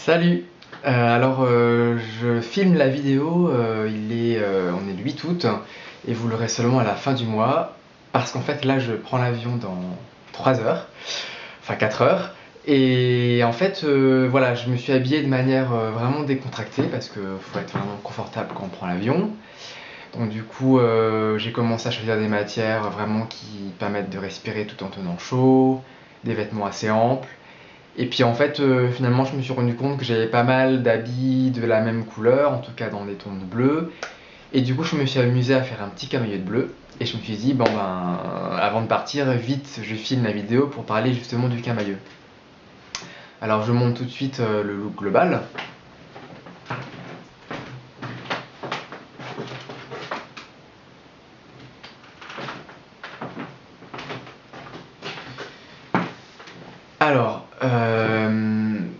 Salut! Je filme la vidéo, on est le 8 août et vous l'aurez seulement à la fin du mois parce qu'en fait là je prends l'avion dans 3 heures, enfin 4 heures et en fait voilà, je me suis habillé de manière vraiment décontractée parce qu'il faut être vraiment confortable quand on prend l'avion. Donc du coup j'ai commencé à choisir des matières vraiment qui permettent de respirer tout en tenant chaud, des vêtements assez amples. Et puis en fait, finalement, je me suis rendu compte que j'avais pas mal d'habits de la même couleur, en tout cas dans des tons de bleu. Et du coup, je me suis amusé à faire un petit camailleux de bleu. Et je me suis dit, bon ben, avant de partir, vite, je filme la vidéo pour parler justement du camailleux. Alors, je monte tout de suite le look global.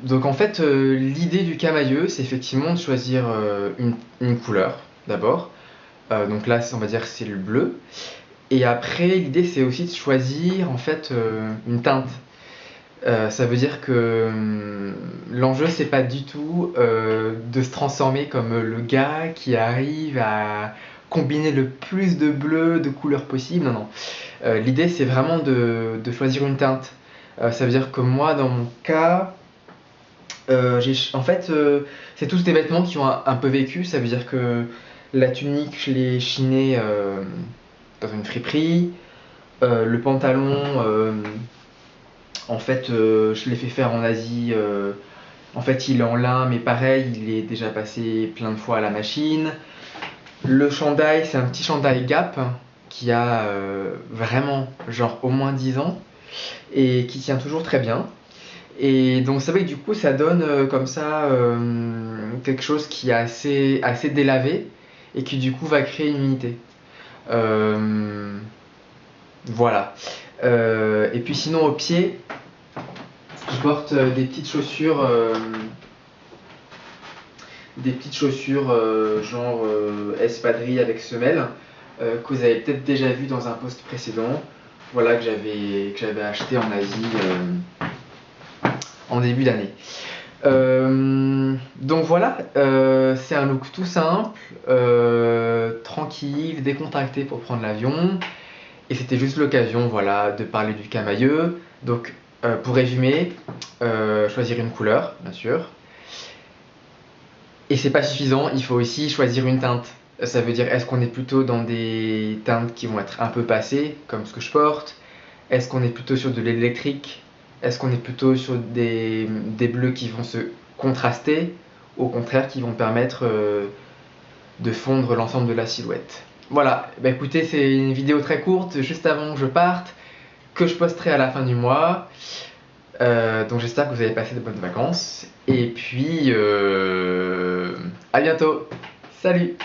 Donc en fait, l'idée du camailleux, c'est effectivement de choisir une couleur d'abord. Donc là, on va dire que c'est le bleu. Et après, l'idée, c'est aussi de choisir en fait une teinte. Ça veut dire que l'enjeu, c'est pas du tout de se transformer comme le gars qui arrive à combiner le plus de bleu, de couleurs possibles. Non, non. L'idée, c'est vraiment de choisir une teinte. Ça veut dire que moi, dans mon cas, en fait, c'est tous des vêtements qui ont un peu vécu. Ça veut dire que la tunique, je l'ai chinée dans une friperie. Le pantalon, en fait, je l'ai fait faire en Asie. En fait, il est en lin, mais pareil, il est déjà passé plein de fois à la machine. Le chandail, c'est un petit chandail Gap qui a vraiment, genre, au moins 10 ans et qui tient toujours très bien. Et donc, c'est vrai que du coup, ça donne comme ça quelque chose qui est assez délavé et qui du coup va créer une unité. Euh, voilà. Et puis sinon, au pied, je porte des petites chaussures genre espadrilles avec semelles que vous avez peut-être déjà vu dans un post précédent. Voilà que j'avais acheté en Asie en début d'année. Donc voilà, c'est un look tout simple, tranquille, décontracté pour prendre l'avion. Et c'était juste l'occasion, voilà, de parler du camailleux. Donc, pour résumer, choisir une couleur, bien sûr. Et c'est pas suffisant, il faut aussi choisir une teinte. Ça veut dire, est-ce qu'on est plutôt dans des teintes qui vont être un peu passées, comme ce que je porte? Est-ce qu'on est plutôt sur de l'électrique? Est-ce qu'on est plutôt sur des bleus qui vont se contraster? Au contraire, qui vont permettre de fondre l'ensemble de la silhouette. Voilà, bah écoutez, c'est une vidéo très courte, juste avant que je parte, que je posterai à la fin du mois. Donc j'espère que vous avez passé de bonnes vacances. Et puis, à bientôt. Salut!